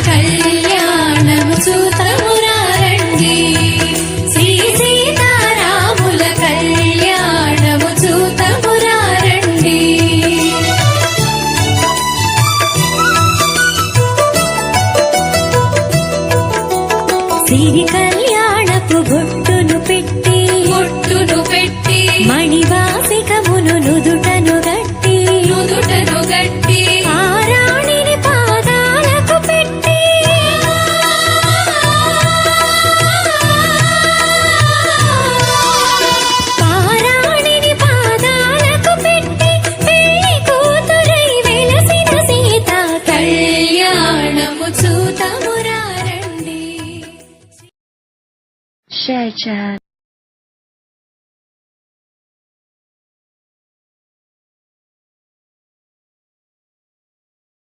కళ్యాణము చూతమురారండి శ్రీ సీతారాముల కళ్యాణము చూతమురారండి సిరి కళ్యాణపు బొట్టును పెట్టి మణివాసికమును నుదుటను గట్టి ఆరాణిని పాదాలకు పెట్టి పెళ్లి కూతురై వెలసిన సీత కళ్యాణము చూతమురారండి. షేర్ చేయాలి.